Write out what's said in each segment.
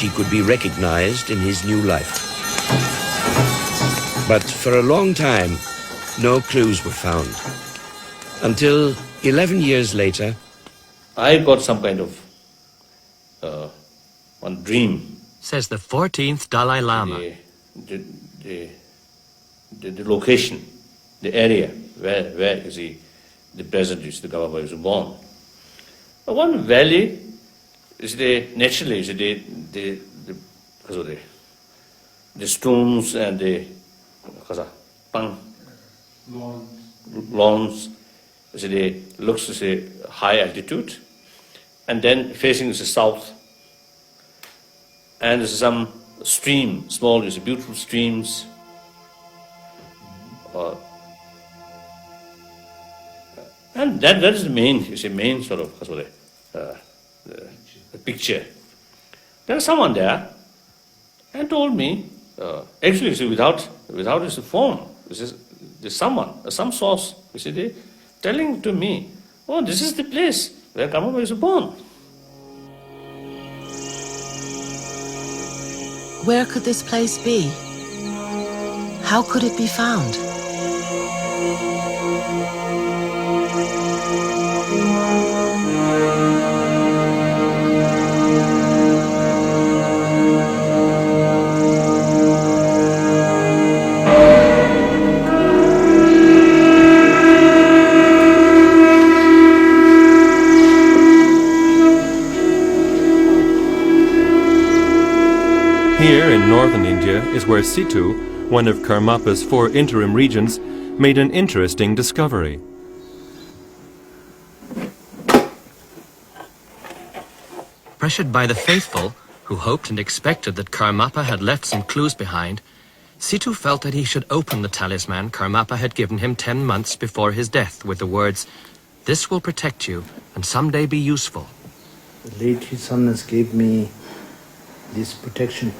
he could be recognized in his new life. But for a long time, no clues were found. Until 11 years later, I got some kind of one dream. Says the 14th Dalai Lama. The location, the area where you see the present is the Karmapa was born. One valley is naturally is because of the stones and the lawns. Looks as a high altitude, and then facing is the south. And there's some stream, small, beautiful streams. And that is the main sort of the picture. There was someone there and told me, actually, without this form, there's someone, some source, they telling to me, oh, this is the place where Karmapa was born. Where could this place be? How could it be found? Here in northern India is where Situ, one of Karmapa's 4 interim regions, made an interesting discovery. Pressured by the faithful, who hoped and expected that Karmapa had left some clues behind, Situ felt that he should open the talisman Karmapa had given him 10 months before his death with the words, "This will protect you and someday be useful." The late His Holiness gave me this protection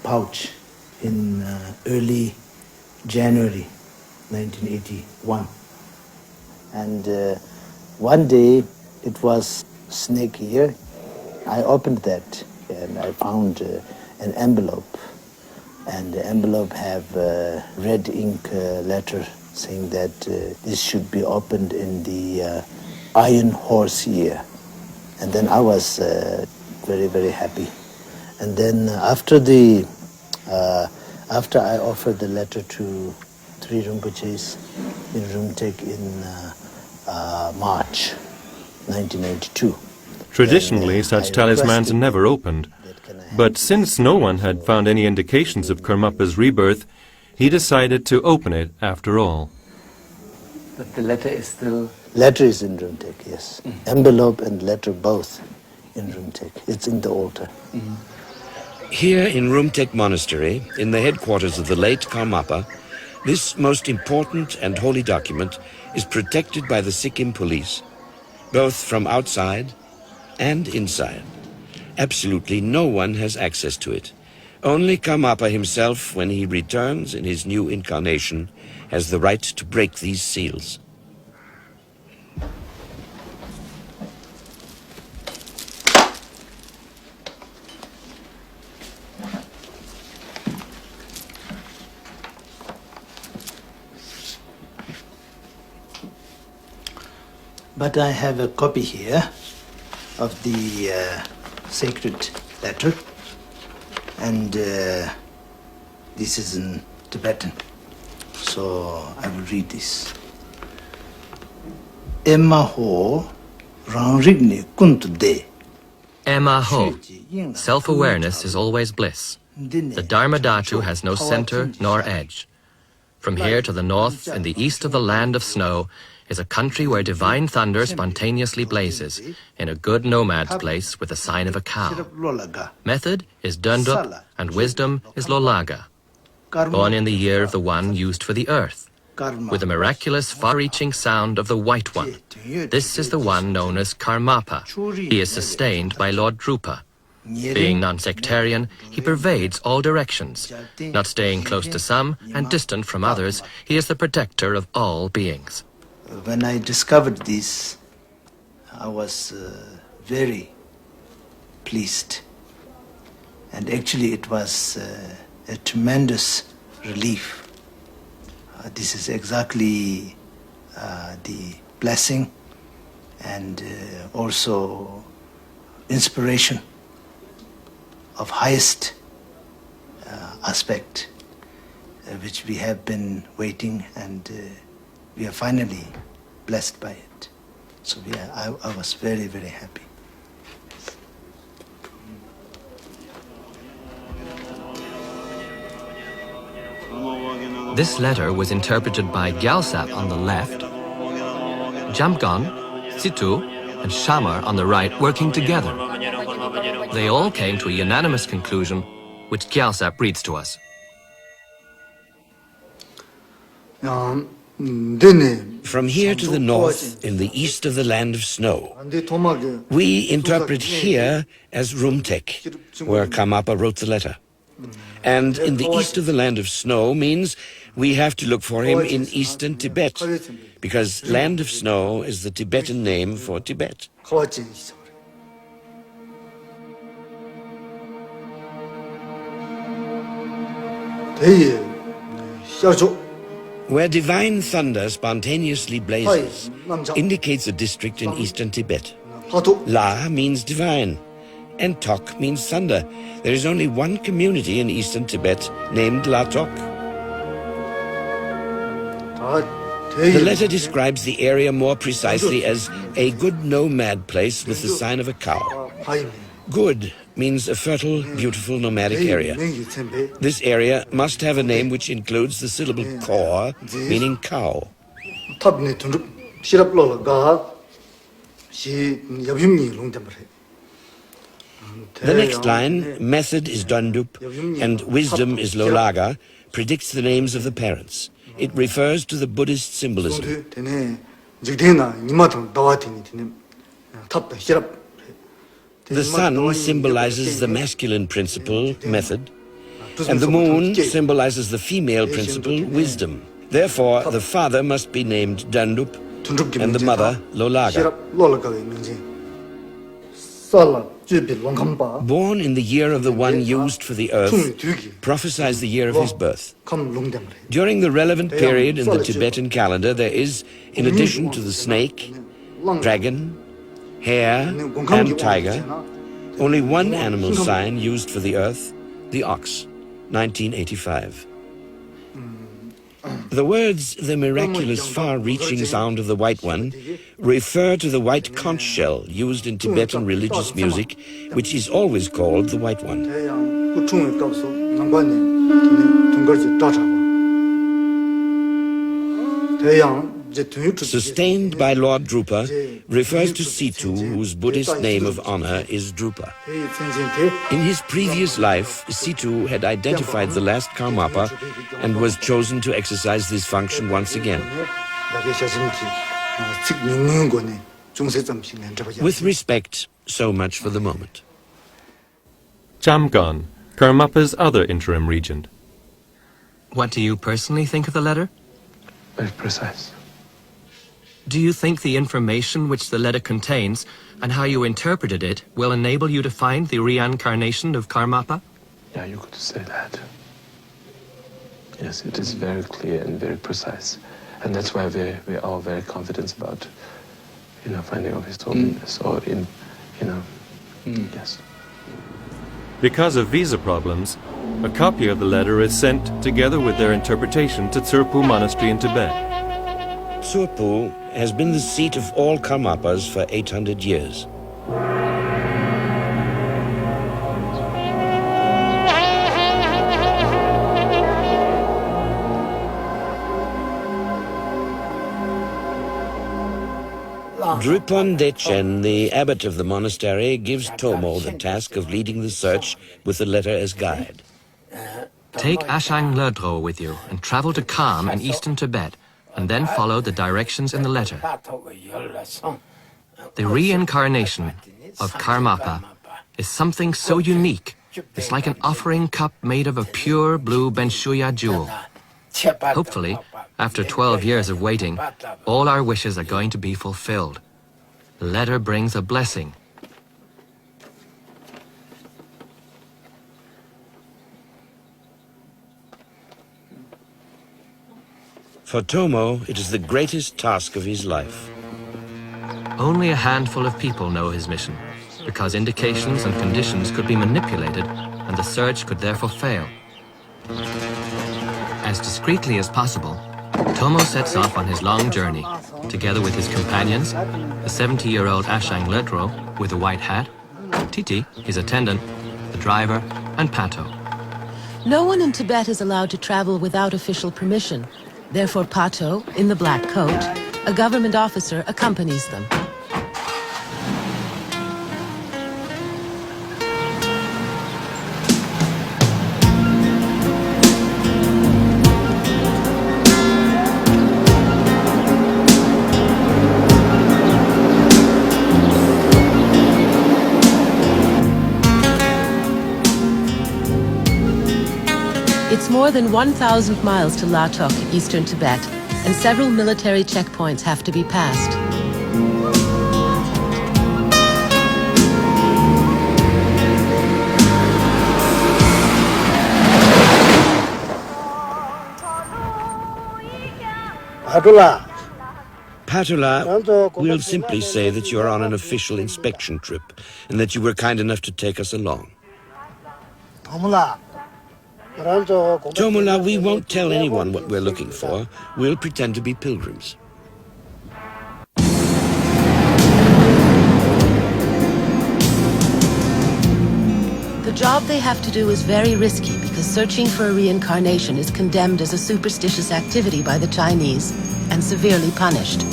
pouch in early January 1981. And one day it was snake here. I opened that and I found an envelope. And the envelope have red ink letter saying that this should be opened in the Iron Horse year. And then I was very, very happy. And then after I offered the letter to 3 Rinpoches in Rumtek in March 1992. Traditionally, such talismans are never opened. But since no one had found any indications of Karmapa's rebirth, he decided to open it after all. But the letter is still... Letter is in Rumtek, yes. Envelope and letter both in Rumtek. It's in the altar. Here in Rumtek Monastery, in the headquarters of the late Karmapa, this most important and holy document is protected by the Sikkim police, both from outside and inside. Absolutely no one has access to it. Only Karmapa himself, when he returns in his new incarnation, has the right to break these seals. But I have a copy here of the sacred letter, and this is in Tibetan, so I will read this. Emma Ho Rangrigne Kuntude. Emma Ho. Self-awareness is always bliss. The Dharma Dhatu has no center nor edge. From here to the north, in the east of the land of snow, is a country where divine thunder spontaneously blazes, in a good nomad's place with the sign of a cow. Method is Dundup, and wisdom is Lolaga. Born in the year of the one used for the earth, with the miraculous far-reaching sound of the White One. This is the one known as Karmapa. He is sustained by Lord Drupa. Being non-sectarian, he pervades all directions. Not staying close to some and distant from others, he is the protector of all beings. When I discovered this, I was very pleased. And actually it was a tremendous relief. This is exactly the blessing and also inspiration of highest aspect, which we have been waiting, and we are finally blessed by it. So I was very, very happy. This letter was interpreted by Gyaltsap on the left, Jamgon, Situ, and Shamar on the right working together. They all came to a unanimous conclusion, which Gyaltsap reads to us. From here to the north, in the east of the land of snow, we interpret here as Rumtek, where Karmapa wrote the letter. And in the east of the land of snow means we have to look for him in eastern Tibet, because land of snow is the Tibetan name for Tibet. Where divine thunder spontaneously blazes indicates a district in eastern Tibet. La means divine, and Tok means thunder. There is only one community in eastern Tibet named La Tok. The letter describes the area more precisely as a good nomad place with the sign of a cow. Good means a fertile, beautiful nomadic area. This area must have a name which includes the syllable kor, meaning cow. The next line, method is Dundup and wisdom is Lolaga, predicts the names of the parents. It refers to the Buddhist symbolism. The sun symbolizes the masculine principle, method, and the moon symbolizes the female principle, wisdom. Therefore, the father must be named Dundup and the mother Lolaga. Born in the year of the one used for the earth, prophesies the year of his birth. During the relevant period in the Tibetan calendar, there is, in addition to the snake, dragon, hare, and tiger, only one animal sign used for the earth, the ox, 1985. The words, the miraculous far-reaching sound of the White One, refer to the white conch shell used in Tibetan religious music, which is always called the White One. Sustained by Lord Drupa refers to Situ, whose Buddhist name of honor is Drupa. In his previous life, Situ had identified the last Karmapa and was chosen to exercise this function once again. With respect, so much for the moment. Jamgon, Karmapa's other interim regent. What do you personally think of the letter? Very precise. Do you think the information which the letter contains and how you interpreted it will enable you to find the reincarnation of Karmapa? Yeah, you could say that. Yes, it is very clear and very precise. And that's why we're all very confident about, finding of his holiness or yes. Because of visa problems, a copy of the letter is sent together with their interpretation to Tsurphu Monastery in Tibet. Tsurphu has been the seat of all Karmapas for 800 years. Drupon Dechen, the abbot of the monastery, gives Tomo the task of leading the search with the letter as guide. Take Ashang Lodro with you and travel to Kham in eastern Tibet, and then follow the directions in the letter. The reincarnation of Karmapa is something so unique. It's like an offering cup made of a pure blue Benshuya jewel. Hopefully, after 12 years of waiting, all our wishes are going to be fulfilled. The letter brings a blessing. For Tomo, it is the greatest task of his life. Only a handful of people know his mission, because indications and conditions could be manipulated and the search could therefore fail. As discreetly as possible, Tomo sets off on his long journey, together with his companions, the 70-year-old Ashang Ledro with a white hat, Titi, his attendant, the driver, and Pato. No one in Tibet is allowed to travel without official permission. Therefore, Pato, in the black coat, a government officer, accompanies them. It's more than 1,000 miles to Latok, eastern Tibet, and several military checkpoints have to be passed. Patula, we'll simply say that you're on an official inspection trip and that you were kind enough to take us along. Tomula, we won't tell anyone what we're looking for. We'll pretend to be pilgrims. The job they have to do is very risky because searching for a reincarnation is condemned as a superstitious activity by the Chinese and severely punished.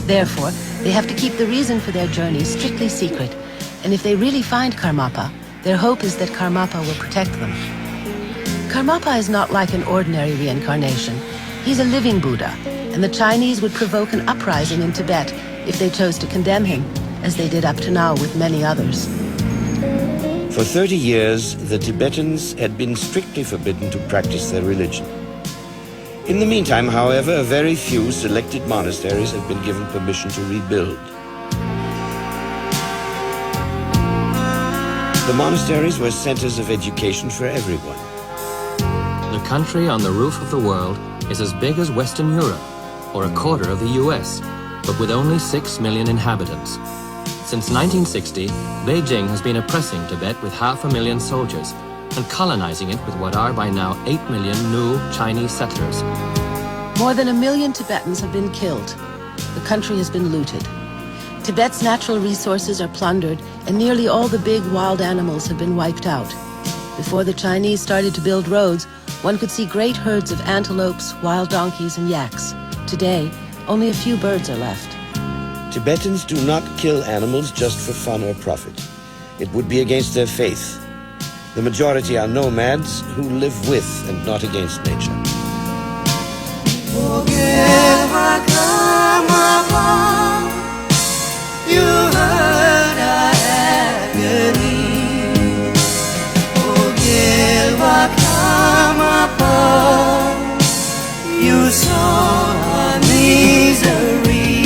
Therefore, they have to keep the reason for their journey strictly secret, and if they really find Karmapa, their hope is that Karmapa will protect them. Karmapa is not like an ordinary reincarnation. He's a living Buddha, and the Chinese would provoke an uprising in Tibet if they chose to condemn him, as they did up to now with many others. For 30 years, the Tibetans had been strictly forbidden to practice their religion. In the meantime, however, a very few selected monasteries have been given permission to rebuild. The monasteries were centers of education for everyone. The country on the roof of the world is as big as Western Europe, or a quarter of the US, but with only 6 million inhabitants. Since 1960, Beijing has been oppressing Tibet with 500,000 soldiers and colonizing it with what are by now 8 million new Chinese settlers. More than 1 million Tibetans have been killed. The country has been looted. Tibet's natural resources are plundered, and nearly all the big wild animals have been wiped out. Before the Chinese started to build roads, one could see great herds of antelopes, wild donkeys, and yaks. Today, only a few birds are left. Tibetans do not kill animals just for fun or profit. It would be against their faith. The majority are nomads who live with and not against nature. You saw our misery.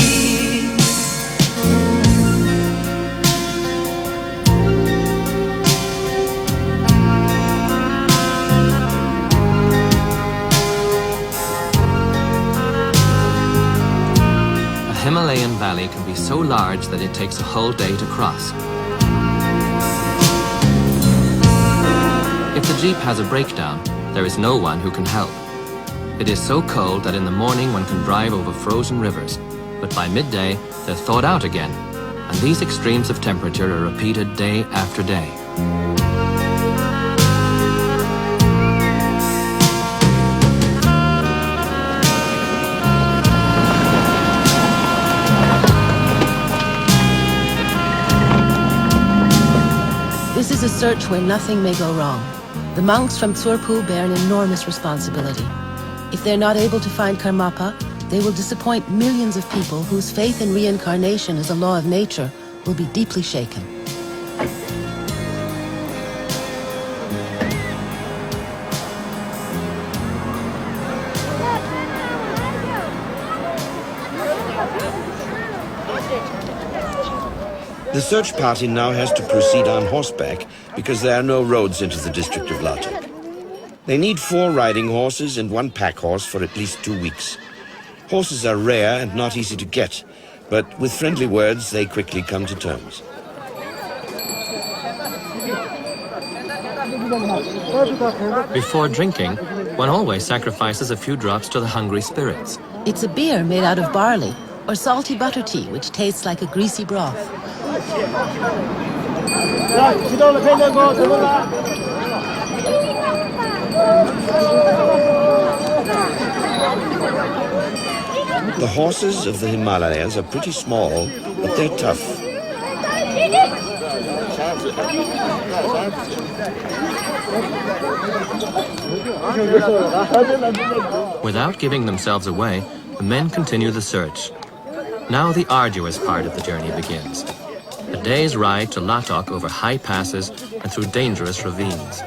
A Himalayan valley can be so large that it takes a whole day to cross. If the jeep has a breakdown, there is no one who can help. It is so cold that in the morning one can drive over frozen rivers, but by midday they're thawed out again, and these extremes of temperature are repeated day after day. This is a search where nothing may go wrong. The monks from Tsurpu bear an enormous responsibility. If they're not able to find Karmapa, they will disappoint millions of people whose faith in reincarnation as a law of nature will be deeply shaken. The search party now has to proceed on horseback because there are no roads into the district of Latok. They need 4 riding horses and 1 pack horse for at least 2 weeks. Horses are rare and not easy to get, but with friendly words they quickly come to terms. Before drinking, one always sacrifices a few drops to the hungry spirits. It's a beer made out of barley, or salty butter tea, which tastes like a greasy broth. The horses of the Himalayas are pretty small, but they're tough. Without giving themselves away, the men continue the search. Now the arduous part of the journey begins. A day's ride to Latok over high passes and through dangerous ravines.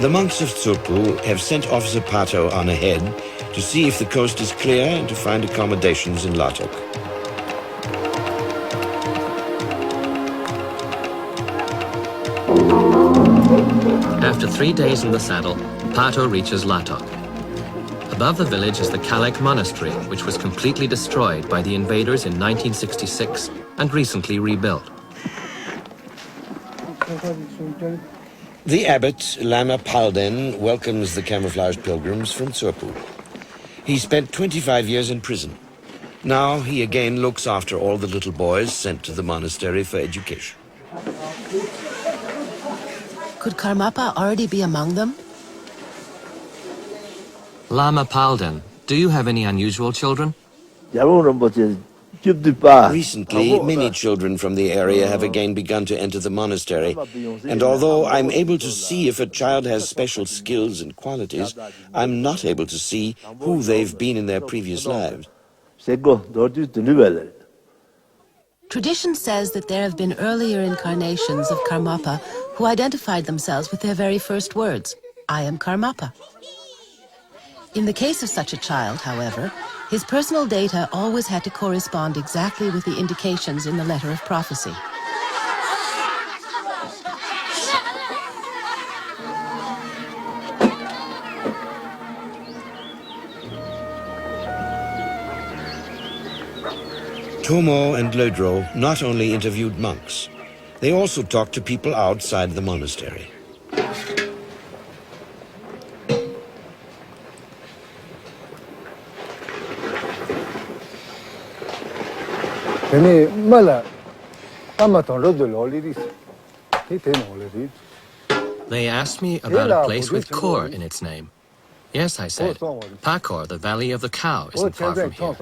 The monks of Tsurpu have sent Officer Pato on ahead to see if the coast is clear and to find accommodations in Latok. After 3 days in the saddle, Pato reaches Latok. Above the village is the Kalek Monastery, which was completely destroyed by the invaders in 1966 and recently rebuilt. The abbot, Lama Palden, welcomes the camouflaged pilgrims from Tsurpu. He spent 25 years in prison. Now he again looks after all the little boys sent to the monastery for education. Could Karmapa already be among them? Lama Palden, do you have any unusual children? Recently, many children from the area have again begun to enter the monastery, and although I'm able to see if a child has special skills and qualities, I'm not able to see who they've been in their previous lives. Tradition says that there have been earlier incarnations of Karmapa who identified themselves with their very first words, "I am Karmapa." In the case of such a child, however, his personal data always had to correspond exactly with the indications in the letter of prophecy. Tomo and Lodro not only interviewed monks, they also talked to people outside the monastery. They asked me about a place with Kor in its name. Yes, I said. Pakor, the Valley of the Cow, isn't far from here.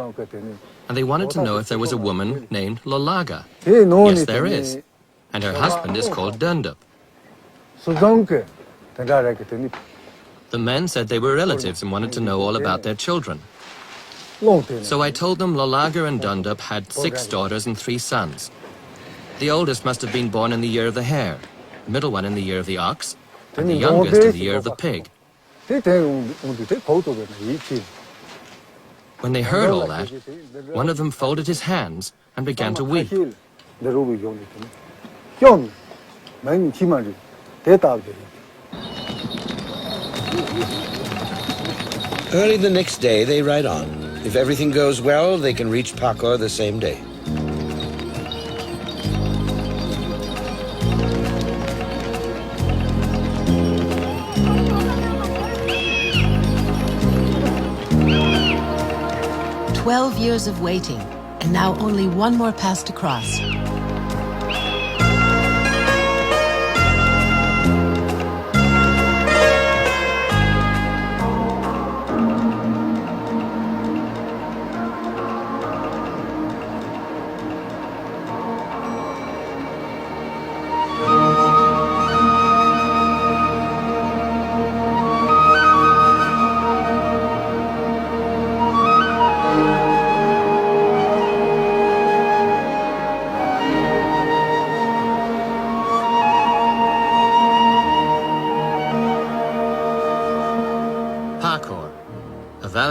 And they wanted to know if there was a woman named Lolaga. Yes, there is. And her husband is called Dundup. The men said they were relatives and wanted to know all about their children. So I told them Lolaga and Dundup had 6 daughters and 3 sons. The oldest must have been born in the year of the hare, the middle one in the year of the ox, and the youngest in the year of the pig. When they heard all that, one of them folded his hands and began to weep. Early the next day, they ride on. If everything goes well, they can reach Pakor the same day. "12 years of waiting, and now only one more pass to cross."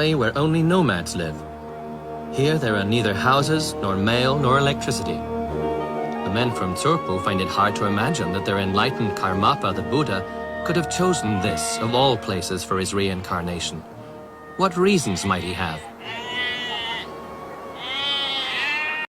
valley where only nomads live. Here there are neither houses, nor mail, nor electricity. The men from Tsurpu find it hard to imagine that their enlightened Karmapa, the Buddha, could have chosen this, of all places, for his reincarnation. What reasons might he have?